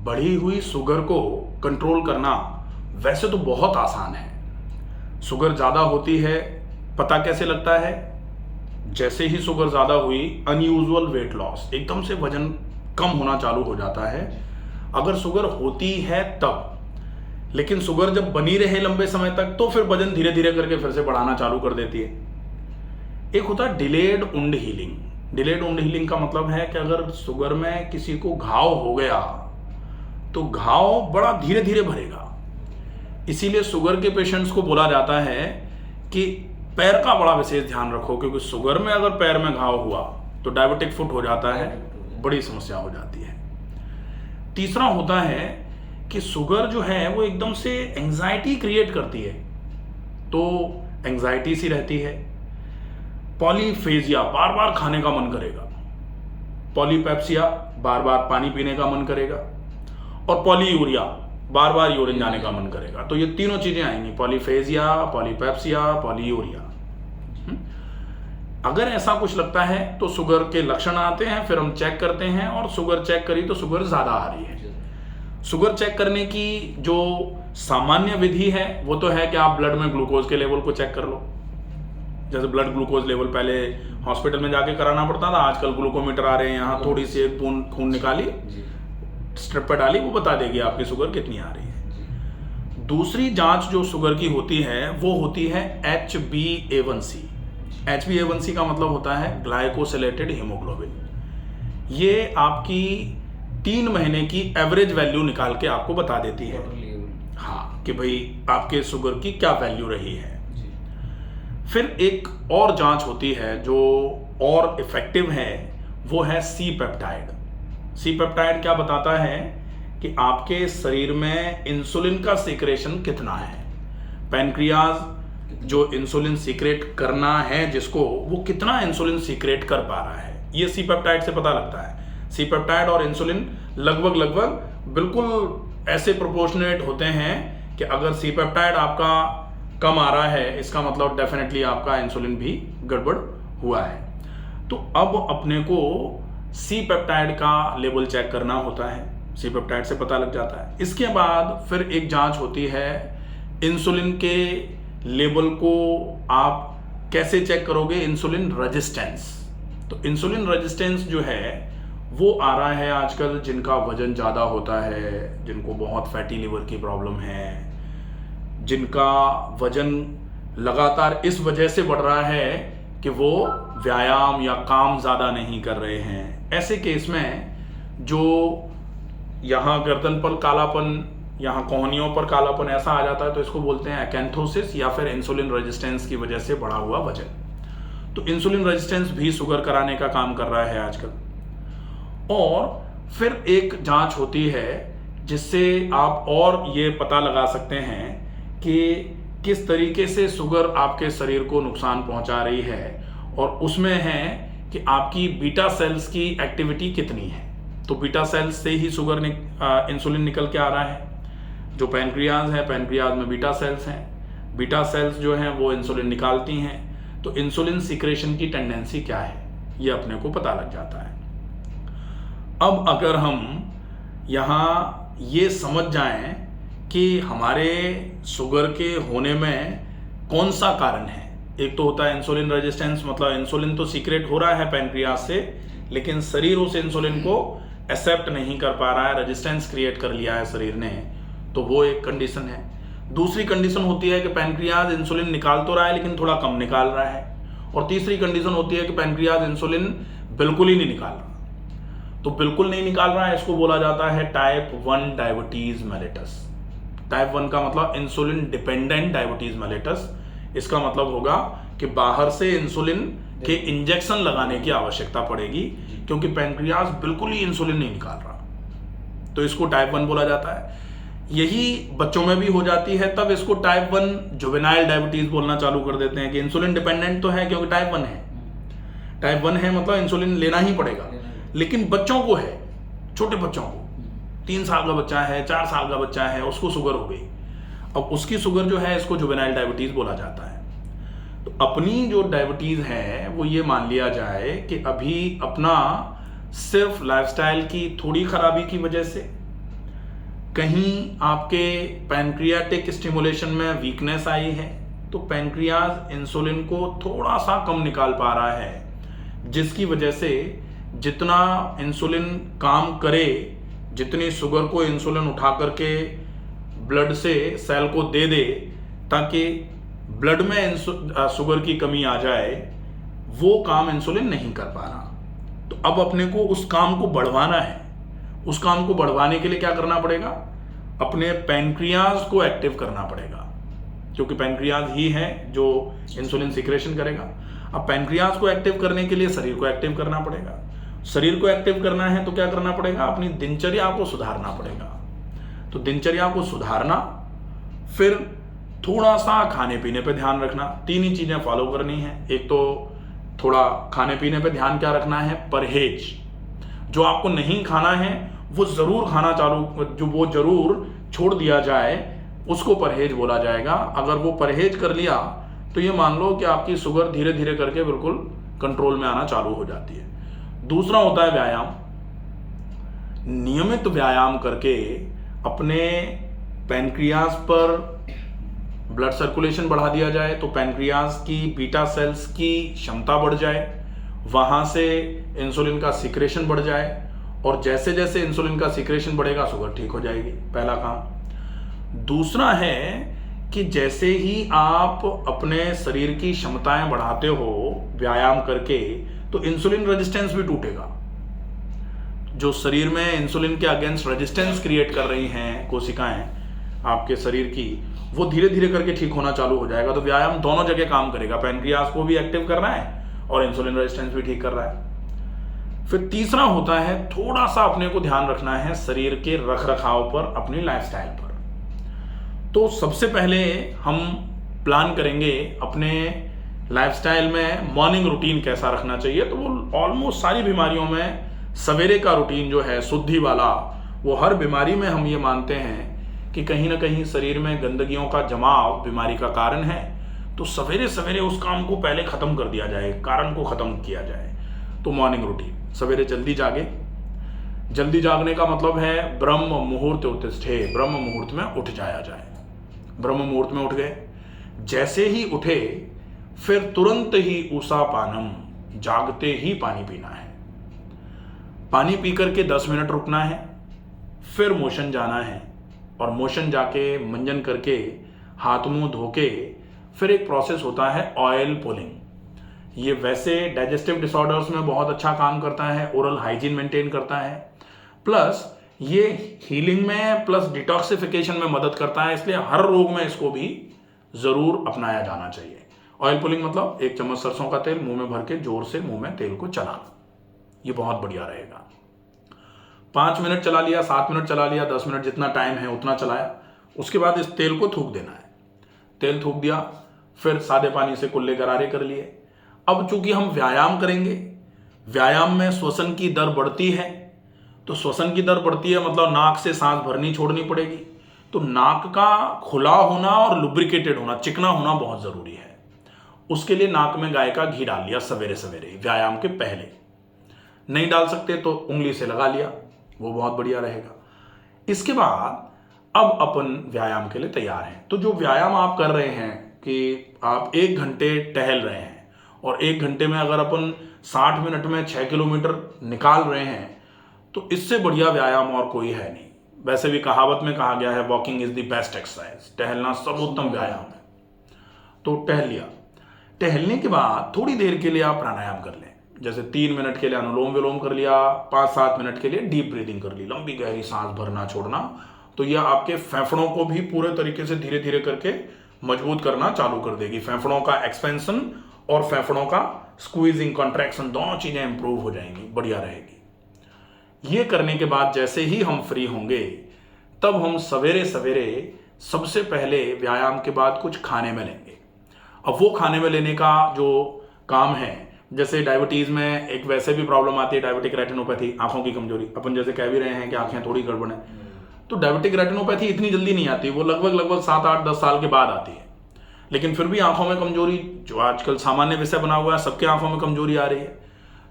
बढ़ी हुई शुगर को कंट्रोल करना वैसे तो बहुत आसान है। शुगर ज़्यादा होती है, पता कैसे लगता है? जैसे ही शुगर ज़्यादा हुई, अनयूजुअल वेट लॉस, एकदम से वजन कम होना चालू हो जाता है अगर शुगर होती है तब। लेकिन शुगर जब बनी रहे लंबे समय तक तो फिर वजन धीरे धीरे करके फिर से बढ़ाना चालू कर देती है। एक होता है delayed wound healing. Delayed wound healing का मतलब है कि अगर शुगर में किसी को घाव हो गया तो घाव बड़ा धीरे धीरे भरेगा। इसीलिए शुगर के पेशेंट्स को बोला जाता है कि पैर का बड़ा विशेष ध्यान रखो, क्योंकि शुगर में अगर पैर में घाव हुआ तो डायबिटिक फुट हो जाता है, बड़ी समस्या हो जाती है। तीसरा होता है कि शुगर जो है वो एकदम से एंजाइटी क्रिएट करती है, तो एंजाइटी सी रहती है। पॉलीफेजिया, बार बार खाने का मन करेगा। पॉलीपेप्सिया, बार बार पानी पीने का मन करेगा। और पॉलीयूरिया, बार बार यूरिन जाने का मन करेगा। तो ये तीनों चीजें आएंगी, पॉलीफेजिया, पॉलीपेप्सिया, पॉलीयूरिया। अगर ऐसा कुछ लगता है तो शुगर के लक्षण आते हैं, फिर हम चेक करते हैं और शुगर चेक करी तो शुगर ज्यादा आ रही है। शुगर चेक करने की जो सामान्य विधि है वो तो है कि आप ब्लड में ग्लूकोज के लेवल को चेक कर लो। जैसे ब्लड ग्लूकोज लेवल पहले हॉस्पिटल में जाके कराना पड़ता था, आजकल ग्लूकोमीटर आ रहे हैं, यहाँ थोड़ी सी एक बूंद खून निकाली, स्ट्रिप पे डाली, वो बता देगी आपकी शुगर कितनी आ रही है। दूसरी जांच जो शुगर की होती है वो होती है HbA1c। HbA1c का मतलब होता है ग्लाइकोसिलेटेड हीमोग्लोबिन। ये आपकी 3 महीने की एवरेज वैल्यू निकाल के आपको बता देती है, हाँ, कि भाई आपके शुगर की क्या वैल्यू रही है। फिर एक और जांच होती है जो और इफेक्टिव है, वो है सी पेप्टाइड। सी पेप्टाइड क्या बताता है कि आपके शरीर में इंसुलिन का सीक्रेशन कितना है। पैनक्रियाज जो इंसुलिन सीक्रेट करना है जिसको, वो कितना इंसुलिन सीक्रेट कर पा रहा है, ये सी पेप्टाइड से पता लगता है। सी पेप्टाइड और इंसुलिन लगभग बिल्कुल ऐसे प्रोपोर्शनेट होते हैं कि अगर सी पेप्टाइड आपका कम आ रहा है, इसका मतलब डेफिनेटली आपका इंसुलिन भी गड़बड़ हुआ है। तो अब अपने को सी पेप्टाइड का लेवल चेक करना होता है, सी पेप्टाइड से पता लग जाता है। इसके बाद फिर एक जांच होती है इंसुलिन के लेवल को आप कैसे चेक करोगे, इंसुलिन रेजिस्टेंस। तो इंसुलिन रेजिस्टेंस जो है वो आ रहा है आजकल जिनका वजन ज़्यादा होता है, जिनको बहुत फैटी लिवर की प्रॉब्लम है, जिनका वजन लगातार इस वजह से बढ़ रहा है कि वो व्यायाम या काम ज़्यादा नहीं कर रहे हैं। ऐसे केस में जो यहाँ गर्दन पर कालापन, यहाँ कोहनियों पर कालापन ऐसा आ जाता है तो इसको बोलते हैं एकैंथोसिस या फिर इंसुलिन रेजिस्टेंस की वजह से बढ़ा हुआ वजन। तो इंसुलिन रेजिस्टेंस भी शुगर कराने का काम कर रहा है आजकल। और फिर एक जांच होती है जिससे आप और ये पता लगा सकते हैं कि किस तरीके से शुगर आपके शरीर को नुकसान पहुंचा रही है, और उसमें है कि आपकी बीटा सेल्स की एक्टिविटी कितनी है। तो बीटा सेल्स से ही शुगर इंसुलिन निकल के आ रहा है। जो पैनक्रियाज है, पैनक्रियाज में बीटा सेल्स हैं, बीटा सेल्स जो हैं वो इंसुलिन निकालती हैं। तो इंसुलिन सीक्रेशन की टेंडेंसी क्या है ये अपने को पता लग जाता है। अब अगर हम यहाँ ये समझ जाएं कि हमारे शुगर के होने में कौन सा कारण है। एक तो होता है इंसुलिन रेजिस्टेंस, मतलब इंसुलिन तो सीक्रेट हो रहा है पैनक्रियाज से, लेकिन शरीर उस इंसुलिन को एक्सेप्ट नहीं कर पा रहा है, रेजिस्टेंस क्रिएट कर लिया है शरीर ने, तो वो एक कंडीशन है। दूसरी कंडीशन होती है कि पैनक्रियाज इंसुलिन निकाल तो रहा है लेकिन थोड़ा कम निकाल रहा है। और तीसरी कंडीशन होती है कि पैनक्रियाज इंसुलिन बिल्कुल ही नहीं निकाल रहा। तो बिल्कुल नहीं निकाल रहा है, इसको बोला जाता है टाइप 1 डायबिटीज मेलिटस। टाइप 1 का मतलब इंसुलिन डिपेंडेंट डायबिटीज मेलिटस। इसका मतलब होगा कि बाहर से इंसुलिन के इंजेक्शन लगाने की आवश्यकता पड़ेगी, क्योंकि पैनक्रियाज बिल्कुल ही इंसुलिन नहीं निकाल रहा। तो इसको टाइप 1 बोला जाता है। यही बच्चों में भी हो जाती है, तब इसको टाइप 1 जुवेनाइल डायबिटीज बोलना चालू कर देते हैं कि इंसुलिन डिपेंडेंट तो है क्योंकि टाइप 1 है। टाइप 1 है मतलब इंसुलिन लेना ही पड़ेगा। लेकिन बच्चों को है, छोटे बच्चों को, 3 साल का बच्चा है, 4 साल का बच्चा है, उसको शुगर हो गई, अब उसकी शुगर जो है इसको जुवेनाइल डायबिटीज बोला जाता है। तो अपनी जो डायबिटीज है वो ये मान लिया जाए कि अभी अपना सिर्फ लाइफस्टाइल की थोड़ी खराबी की वजह से, कहीं आपके पैनक्रियाटिक स्टिमुलेशन में वीकनेस आई है, तो पैनक्रियाज इंसुलिन को थोड़ा सा कम निकाल पा रहा है, जिसकी वजह से जितना इंसुलिन काम करे, जितनी शुगर को इंसुलिन उठा करके ब्लड से सेल को दे दे ताकि ब्लड में शुगर की कमी आ जाए, वो काम इंसुलिन नहीं कर पा रहा। तो अब अपने को उस काम को बढ़वाना है। उस काम को बढ़वाने के लिए क्या करना पड़ेगा? अपने पैनक्रियाज को एक्टिव करना पड़ेगा, क्योंकि पैनक्रियाज ही है जो इंसुलिन सिक्रेशन करेगा। अब पैनक्रियाज को एक्टिव करने के लिए शरीर को एक्टिव करना पड़ेगा। शरीर को एक्टिव करना है तो क्या करना पड़ेगा? अपनी दिनचर्या को सुधारना पड़ेगा। तो दिनचर्या को सुधारना, फिर थोड़ा सा खाने पीने पे ध्यान रखना। तीन ही चीजें फॉलो करनी है। एक तो थोड़ा खाने पीने पे ध्यान क्या रखना है? परहेज। जो आपको नहीं खाना है वो जरूर खाना चालू, जो वो जरूर छोड़ दिया जाए, उसको परहेज बोला जाएगा। अगर वो परहेज कर लिया तो ये मान लो कि आपकी शुगर धीरे धीरे करके बिल्कुल कंट्रोल में आना चालू हो जाती है। दूसरा होता है व्यायाम। नियमित व्यायाम करके अपने पैनक्रियाज पर ब्लड सर्कुलेशन बढ़ा दिया जाए तो पैनक्रियाज की बीटा सेल्स की क्षमता बढ़ जाए, वहां से इंसुलिन का सिक्रेशन बढ़ जाए, और जैसे जैसे इंसुलिन का सिक्रेशन बढ़ेगा शुगर ठीक हो जाएगी। पहला काम। दूसरा है कि जैसे ही आप अपने शरीर की क्षमताएं बढ़ाते हो व्यायाम करके, तो इंसुलिन रेजिस्टेंस भी टूटेगा। जो शरीर में इंसुलिन के अगेंस्ट रेजिस्टेंस क्रिएट कर रही हैं कोशिकाएं आपके शरीर की, वो धीरे धीरे करके ठीक होना चालू हो जाएगा। तो व्यायाम दोनों जगह काम करेगा। पैनक्रियाज को भी एक्टिव कर रहा है और इंसुलिन रेजिस्टेंस भी ठीक कर रहा है। फिर तीसरा होता है, थोड़ा सा अपने को ध्यान रखना है शरीर के रखरखाव पर, अपनी लाइफस्टाइल पर। तो सबसे पहले हम प्लान करेंगे अपने लाइफस्टाइल में मॉर्निंग रूटीन कैसा रखना चाहिए। तो वो ऑलमोस्ट सारी बीमारियों में सवेरे का रूटीन जो है शुद्धि वाला, वो हर बीमारी में हम ये मानते हैं कि कहीं ना कहीं शरीर में गंदगियों का जमाव बीमारी का कारण है। तो सवेरे सवेरे उस काम को पहले खत्म कर दिया जाए, कारण को खत्म किया जाए। तो मॉर्निंग रूटीन, सवेरे जल्दी जागे। जल्दी जागने का मतलब है ब्रह्म मुहूर्त उत्तिष्ठे, ब्रह्म मुहूर्त में उठ जाया जाए। ब्रह्म मुहूर्त में उठ गए, जैसे ही उठे फिर तुरंत ही ऊषा पानम, जागते ही पानी पीना है। पानी पी करके 10 मिनट रुकना है, फिर मोशन जाना है, और मोशन जाके मंजन करके हाथ मुंह धोके फिर एक प्रोसेस होता है ऑयल पुलिंग। ये वैसे डाइजेस्टिव डिसऑर्डर्स में बहुत अच्छा काम करता है, ओरल हाइजीन मेंटेन करता है, प्लस ये हीलिंग में प्लस डिटॉक्सिफिकेशन में मदद करता है। इसलिए हर रोग में इसको भी जरूर अपनाया जाना चाहिए। ऑयल पुलिंग मतलब 1 चम्मच सरसों का तेल मुंह में भर के जोर से मुंह में तेल को चलाना, ये बहुत बढ़िया रहेगा। 5 मिनट चला लिया, 7 मिनट चला लिया, 10 मिनट, जितना टाइम है उतना चलाया। उसके बाद इस तेल को थूक देना है। तेल थूक दिया, फिर सादे पानी से कुल्ले गरारे कर लिए। अब चूंकि हम व्यायाम करेंगे, व्यायाम में श्वसन की दर बढ़ती है, तो श्वसन की दर बढ़ती है मतलब नाक से सांस भरनी छोड़नी पड़ेगी। तो नाक का खुला होना और लुब्रिकेटेड होना, चिकना होना बहुत जरूरी है। उसके लिए नाक में गाय का घी डाल लिया सवेरे सवेरे व्यायाम के पहले। नहीं डाल सकते तो उंगली से लगा लिया, वो बहुत बढ़िया रहेगा। इसके बाद अब अपन व्यायाम के लिए तैयार हैं। तो जो व्यायाम आप कर रहे हैं कि आप 1 घंटे टहल रहे हैं, और 1 घंटे में अगर अपन 60 मिनट में 6 किलोमीटर निकाल रहे हैं, तो इससे बढ़िया व्यायाम और कोई है नहीं। वैसे भी कहावत में कहा गया है walking is the best exercise, टहलना सर्वोत्तम व्यायाम है। तो टहल लिया। टहलने के बाद थोड़ी देर के लिए आप प्राणायाम कर लें, जैसे 3 मिनट के लिए अनुलोम विलोम कर लिया, 5-7 मिनट के लिए डीप ब्रीदिंग कर ली, लंबी गहरी सांस भरना छोड़ना। तो यह आपके फेफड़ों को भी पूरे तरीके से धीरे धीरे करके मजबूत करना चालू कर देगी। फेफड़ों का एक्सपेंशन और फेफड़ों का स्क्वीजिंग, कॉन्ट्रैक्शन, दोनों चीजें इंप्रूव हो जाएंगी, बढ़िया रहेगी। ये करने के बाद जैसे ही हम फ्री होंगे, तब हम सवेरे सवेरे सबसे पहले व्यायाम के बाद कुछ खाने में लेंगे। अब वो खाने में लेने का जो काम है, जैसे डायबिटीज में एक वैसे भी प्रॉब्लम आती है, डायबिटिक रेटिनोपैथी, आंखों की कमजोरी। अपन जैसे कह भी रहे हैं कि आंखें थोड़ी गड़बड़ है, तो डायबिटिक रेटिनोपैथी इतनी जल्दी नहीं आती, वो लगभग 7-8-10 साल के बाद आती है। लेकिन फिर भी आंखों में कमजोरी, जो आजकल सामान्य विषय बना हुआ है, सबके आंखों में कमजोरी आ रही है।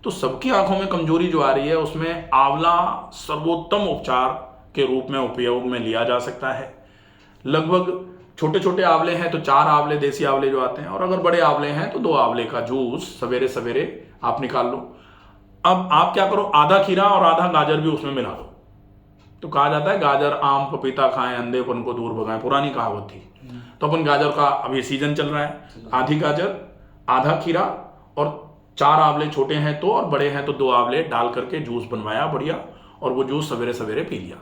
तो सबकी आंखों में कमजोरी जो आ रही है, उसमें आंवला सर्वोत्तम उपचार के रूप में उपयोग में लिया जा सकता है। लगभग छोटे छोटे आंवले हैं तो 4 आंवले, देसी आंवले जो आते हैं, और अगर बड़े आंवले हैं तो 2 आंवले का जूस सवेरे सवेरे आप निकाल लो। अब आप क्या करो, आधा खीरा और आधा गाजर भी उसमें मिला दो। तो कहा जाता है गाजर आम पपीता खाएं अंधेपन को दूर भगाएं, पुरानी कहावत थी। तो अपन गाजर का अभी सीजन चल रहा है, आधी गाजर, आधा खीरा और 4 आंवले, छोटे हैं तो और बड़े हैं तो 2 आंवले डाल करके जूस बनवाया बढ़िया, और वो जूस सवेरे सवेरे पी लिया।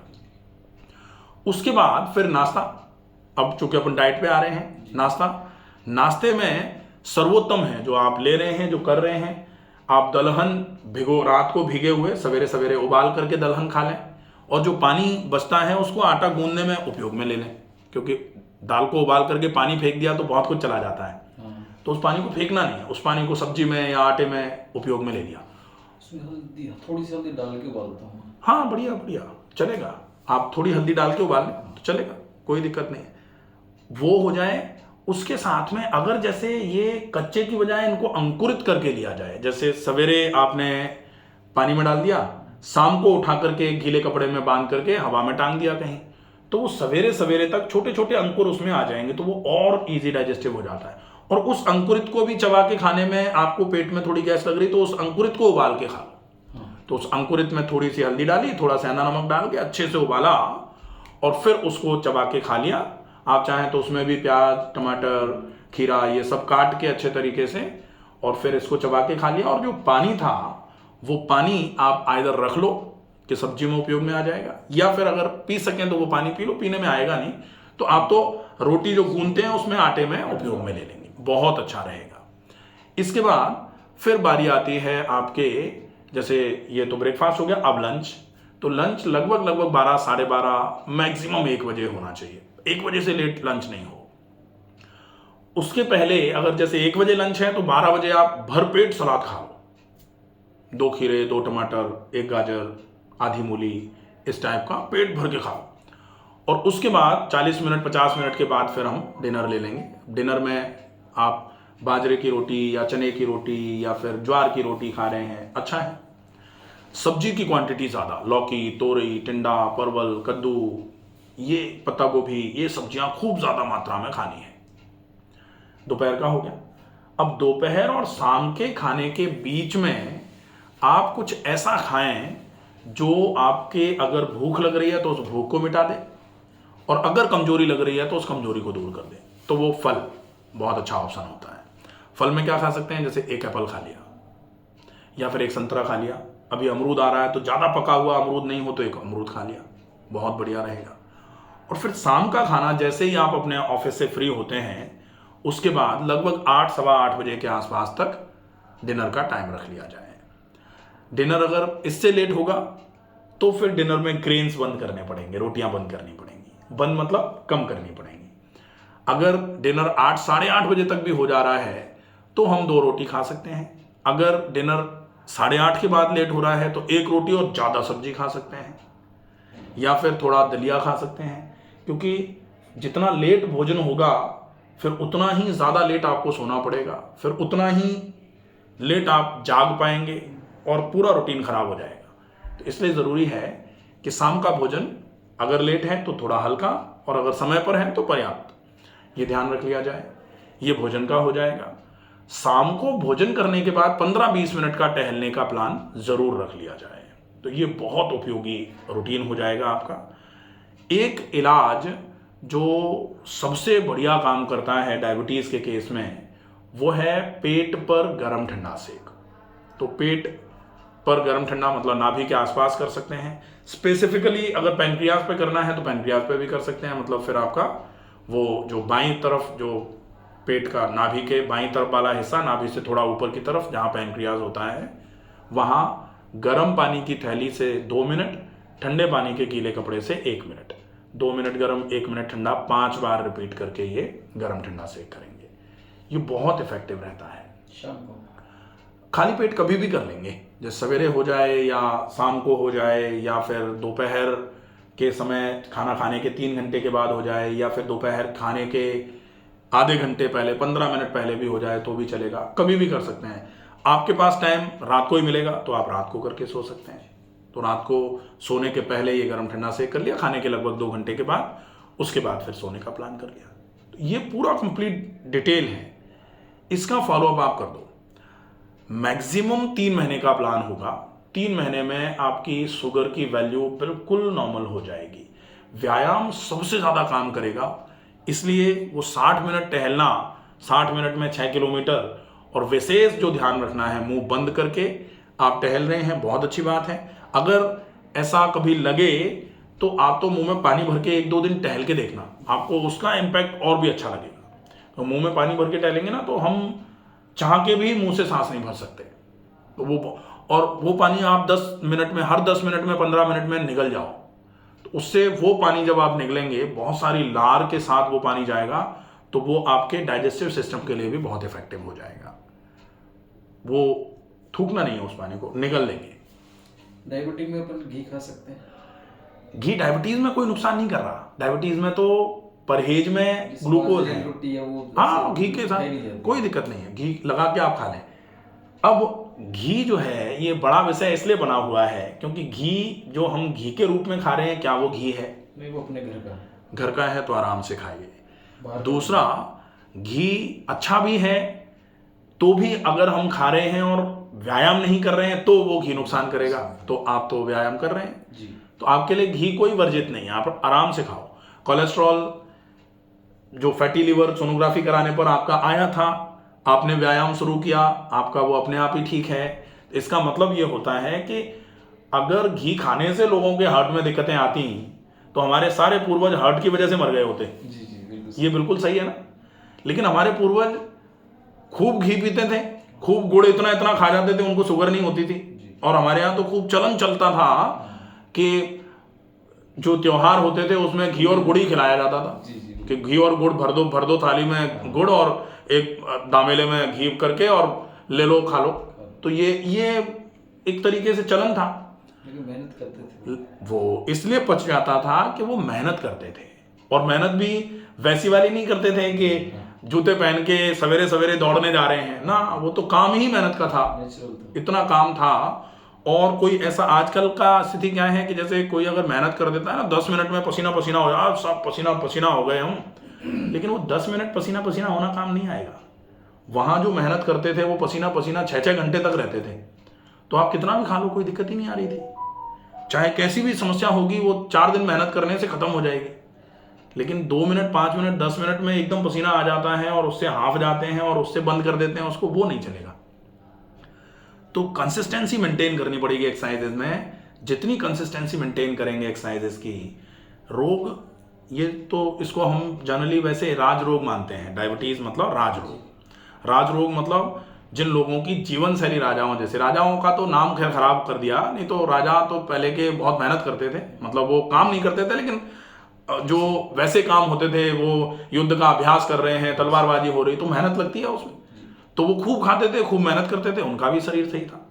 उसके बाद फिर नाश्ता। अब चूंकि अपन डाइट पे आ रहे हैं, नाश्ते में सर्वोत्तम है जो आप ले रहे हैं, जो कर रहे हैं, आप दलहन रात को भीगे हुए सवेरे सवेरे उबाल करके दलहन खा लें, और जो पानी बचता है उसको आटा गूंदने में उपयोग में ले लें, क्योंकि दाल को उबाल करके पानी फेंक दिया तो बहुत कुछ चला जाता है। तो उस पानी को फेंकना नहीं है, उस पानी को सब्जी में या आटे में उपयोग में ले लिया। उसमें हल्दी, थोड़ी सी हल्दी डाल के उबालता हूँ। हाँ, बढ़िया बढ़िया चलेगा, आप थोड़ी हल्दी डाल के उबाल लें तो चलेगा, कोई दिक्कत नहीं है। वो हो जाए, उसके साथ में अगर जैसे ये कच्चे की बजाय इनको अंकुरित करके लिया जाए, जैसे सवेरे आपने पानी में डाल दिया, शाम को उठा करके गीले कपड़े में बांध करके हवा में टांग दिया कहीं, तो वो सवेरे सवेरे तक छोटे छोटे अंकुर उसमें आ जाएंगे, तो वो और इजी डाइजेस्टिव हो जाता है। और उस अंकुरित को भी चबा के खाने में आपको पेट में थोड़ी गैस लग रही तो उस अंकुरित को उबाल के खा लो। तो उस अंकुरित में थोड़ी सी हल्दी डाली, थोड़ा सेंधा नमक डाल के अच्छे से उबाला और फिर उसको चबा के खा लिया। आप चाहें तो उसमें भी प्याज, टमाटर, खीरा ये सब काट के अच्छे तरीके से और फिर इसको चबा के खा लिया। और जो पानी था वो पानी आप आइदर रख लो कि सब्जी में उपयोग में आ जाएगा, या फिर अगर पी सकें तो वो पानी पी लो, पीने में आएगा नहीं तो आप तो रोटी जो गूंदते हैं उसमें आटे में उपयोग में ले लेंगे, बहुत अच्छा रहेगा। इसके बाद फिर बारी आती है आपके, जैसे ये तो ब्रेकफास्ट हो गया, अब लंच। तो लंच लगभग 12, साढ़े 12, मैक्सिमम 1 बजे होना चाहिए, 1 बजे से लेट लंच नहीं हो। उसके पहले अगर जैसे 1 बजे लंच है तो 12 बजे आप भरपेट सलाद खाओ, 2 खीरे, 2 टमाटर, 1 गाजर, आधी मूली, इस टाइप का पेट भर के खाओ। और उसके बाद 40 मिनट 50 मिनट के बाद फिर हम डिनर ले लेंगे। डिनर में आप बाजरे की रोटी या चने की रोटी या फिर ज्वार की रोटी खा रहे हैं, अच्छा है। सब्जी की क्वांटिटी ज़्यादा, लौकी, तोरई, टिंडा, परवल, कद्दू, ये पत्ता गोभी, ये सब्जियां खूब ज़्यादा मात्रा में खानी है। दोपहर का हो गया। अब दोपहर और शाम के खाने के बीच में आप कुछ ऐसा खाएं जो आपके अगर भूख लग रही है तो उस भूख को मिटा दे, और अगर कमजोरी लग रही है तो उस कमजोरी को दूर कर दे। तो वो फल बहुत अच्छा ऑप्शन होता है। फल में क्या खा सकते हैं, जैसे 1 एप्पल खा लिया या फिर 1 संतरा खा लिया। अभी अमरूद आ रहा है तो ज़्यादा पका हुआ अमरूद नहीं हो तो 1 अमरूद खा लिया, बहुत बढ़िया रहेगा। और फिर शाम का खाना जैसे ही आप अपने ऑफिस से फ्री होते हैं उसके बाद लगभग 8, सवा 8 बजे के आसपास तक डिनर का टाइम रख लिया जाए। डिनर अगर इससे लेट होगा तो फिर डिनर में ग्रेन्स बंद करने पड़ेंगे, रोटियां बंद करनी पड़ेंगी, बंद मतलब कम करनी पड़ेंगी। अगर डिनर 8, साढ़े 8 बजे तक भी हो जा रहा है तो हम 2 रोटी खा सकते हैं। अगर डिनर 8:30 के बाद लेट हो रहा है तो 1 रोटी और ज़्यादा सब्जी खा सकते हैं, या फिर थोड़ा दलिया खा सकते हैं, क्योंकि जितना लेट भोजन होगा फिर उतना ही ज़्यादा लेट आपको सोना पड़ेगा, फिर उतना ही लेट आप जाग पाएंगे और पूरा रूटीन खराब हो जाएगा। तो इसलिए ज़रूरी है कि शाम का भोजन अगर लेट है तो थोड़ा हल्का, और अगर समय पर है तो पर्याप्त, ये ध्यान रख लिया जाए। ये भोजन का हो जाएगा। शाम को भोजन करने के बाद 15-20 मिनट का टहलने का प्लान ज़रूर रख लिया जाए, तो ये बहुत उपयोगी रूटीन हो जाएगा आपका। एक इलाज जो सबसे बढ़िया काम करता है डायबिटीज़ के केस में वो है पेट पर गर्म ठंडा सेक। तो पेट पर गर्म ठंडा मतलब नाभि के आसपास कर सकते हैं। स्पेसिफिकली अगर पैनक्रियाज पे करना है तो पैनक्रियाज पे भी कर सकते हैं, मतलब फिर आपका वो जो बाईं तरफ, जो पेट का नाभि के बाईं तरफ वाला हिस्सा, नाभि से थोड़ा ऊपर की तरफ जहाँ पैनक्रियाज होता है, वहाँ गर्म पानी की थैली से 2 मिनट, ठंडे पानी के गीले कपड़े से 1 मिनट, 2 मिनट गर्म 1 मिनट ठंडा, 5 बार रिपीट करके ये गर्म ठंडा सेक करेंगे। ये बहुत इफेक्टिव रहता है। शाम को खाली पेट कभी भी कर लेंगे, जैसे सवेरे हो जाए या शाम को हो जाए, या फिर दोपहर के समय खाना खाने के 3 घंटे के बाद हो जाए, या फिर दोपहर खाने के आधे घंटे पहले, 15 मिनट पहले भी हो जाए तो भी चलेगा, कभी भी कर सकते हैं। आपके पास टाइम रात को ही मिलेगा तो आप रात को करके सो सकते हैं। तो रात को सोने के पहले ये गर्म ठंडा सेक कर लिया, खाने के लगभग 2 घंटे के बाद, उसके बाद फिर सोने का प्लान कर लिया। तो ये पूरा कंप्लीट डिटेल है, इसका फॉलोअप आप कर दो। मैक्सिमम 3 महीने का प्लान होगा। 3 महीने में आपकी शुगर की वैल्यू बिल्कुल नॉर्मल हो जाएगी। व्यायाम सबसे ज़्यादा काम करेगा, इसलिए वो 60 मिनट टहलना, 60 मिनट में 6 किलोमीटर, और विशेष जो ध्यान रखना है, मुंह बंद करके आप टहल रहे हैं, बहुत अच्छी बात है। अगर ऐसा कभी लगे तो आप तो मुंह में पानी भर के 1-2 दिन टहल के देखना, आपको उसका इम्पैक्ट और भी अच्छा लगेगा। तो मुंह में पानी भर के टहलेंगे ना, तो हम चाह के भी मुंह से सांस नहीं भर सकते। तो वो पानी आप 10 मिनट में, हर 10 मिनट में, 15 मिनट में निगल जाओ, तो उससे वो पानी जब आप निगलेंगे, बहुत सारी लार के साथ वो पानी जाएगा, तो वो आपके डाइजेस्टिव सिस्टम के लिए भी बहुत इफेक्टिव हो जाएगा। वो थूकना नहीं है, उस पानी को निगल लेंगे। डायबिटीज में अपन घी खा सकते हैं? घी डायबिटीज में कोई नुकसान नहीं कर रहा। डायबिटीज में तो परहेज में ग्लूकोज है। रोटी है वो, हाँ, घी के साथ कोई दिक्कत नहीं है, घी लगा के आप खा लें। अब घी जो है ये बड़ा विषय इसलिए बना हुआ है क्योंकि घी जो हम घी के रूप में खा रहे हैं, क्या वो घी है? नहीं, वो अपने घर का है, तो आराम से खाइए। दूसरा, घी अच्छा भी है, तो भी अगर हम खा रहे हैं और व्यायाम नहीं कर रहे हैं तो वो घी नुकसान करेगा। तो आप तो व्यायाम कर रहे हैं जी, तो आपके लिए घी कोई वर्जित नहीं है, आप आराम से खाओ। कोलेस्ट्रॉल, जो फैटी लिवर सोनोग्राफी कराने पर आपका आया था, आपने व्यायाम शुरू किया, आपका वो अपने आप ही ठीक है। इसका मतलब ये होता है कि अगर घी खाने से लोगों के हार्ट में दिक्कतें आती तो हमारे सारे पूर्वज हार्ट की वजह से मर गए होते। जी जी, बिल्कुल। ये बिल्कुल सही है ना। लेकिन हमारे पूर्वज खूब घी पीते थे, खूब गुड़ इतना इतना खा जाते थे, उनको शुगर नहीं होती थी। और हमारे यहाँ तो खूब चलन चलता था कि जो त्योहार होते थे उसमें घी और गुड़ ही खिलाया जाता था। जी जी, कि घी और गुड़ भर दो थाली में गुड़ और एक दामेले में घी करके और ले लो, खा लो। तो ये एक तरीके से चलन था। लेकिन मेहनत करते थे वो इसलिए पच जाता था कि वो मेहनत करते थे, और मेहनत भी वैसी वाली नहीं करते थे कि जूते पहन के सवेरे सवेरे दौड़ने जा रहे हैं ना। वो तो काम ही मेहनत का था, नेचुरल था। इतना काम था। और कोई ऐसा आजकल का स्थिति क्या है कि जैसे कोई अगर मेहनत कर देता है ना, 10 मिनट में पसीना पसीना हो जाए, सब पसीना पसीना हो गए हम, लेकिन वो 10 मिनट पसीना पसीना होना काम नहीं आएगा। वहां जो मेहनत करते थे वो पसीना पसीना 6-6 घंटे तक रहते थे। तो आप कितना भी खा लो, कोई दिक्कत ही नहीं आ रही थी। चाहे कैसी भी समस्या होगी, वो 4 दिन मेहनत करने से खत्म हो जाएगी। लेकिन 2 मिनट, 5 मिनट, 10 मिनट में एकदम पसीना आ जाता है और उससे हाफ जाते हैं और उससे बंद कर देते हैं उसको, वो नहीं चलेगा। तो कंसिस्टेंसी मेंटेन करनी पड़ेगी एक्सरसाइजेज में। जितनी कंसिस्टेंसी मेंटेन करेंगे एक्सरसाइजेज की, रोग, ये तो इसको हम जनरली वैसे राज रोग मानते हैं। डायबिटीज मतलब राज रोग। राज रोग मतलब जिन लोगों की जीवन शैली राजाओं जैसे, राजाओं का तो नाम खैर खराब कर दिया, नहीं तो राजा तो पहले के बहुत मेहनत करते थे, मतलब वो काम नहीं करते थे, लेकिन जो वैसे काम होते थे, वो युद्ध का अभ्यास कर रहे हैं, तलवारबाजी हो रही, तो मेहनत लगती है उसमें, तो वो खूब खाते थे, खूब मेहनत करते थे, उनका भी शरीर सही था।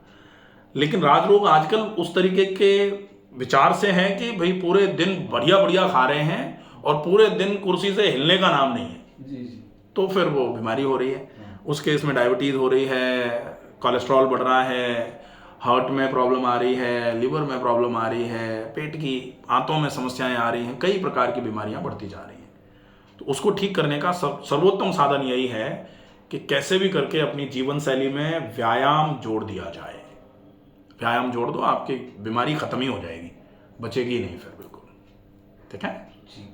लेकिन राजरोग आजकल उस तरीके के विचार से है कि भाई पूरे दिन बढ़िया बढ़िया खा रहे हैं और पूरे दिन कुर्सी से हिलने का नाम नहीं है, जी जी, तो फिर वो बीमारी हो रही है। उस केस में डायबिटीज हो रही है, कोलेस्ट्रॉल बढ़ रहा है, हार्ट में प्रॉब्लम आ रही है, लिवर में प्रॉब्लम आ रही है, पेट की आंतों में समस्याएं आ रही हैं, कई प्रकार की बीमारियां बढ़ती जा रही हैं। तो उसको ठीक करने का सर्वोत्तम साधन यही है कि कैसे भी करके अपनी जीवन शैली में व्यायाम जोड़ दिया जाए। व्यायाम जोड़ दो, आपकी बीमारी खत्म ही हो जाएगी, बचेगी नहीं फिर बिल्कुल। ठीक है। जी।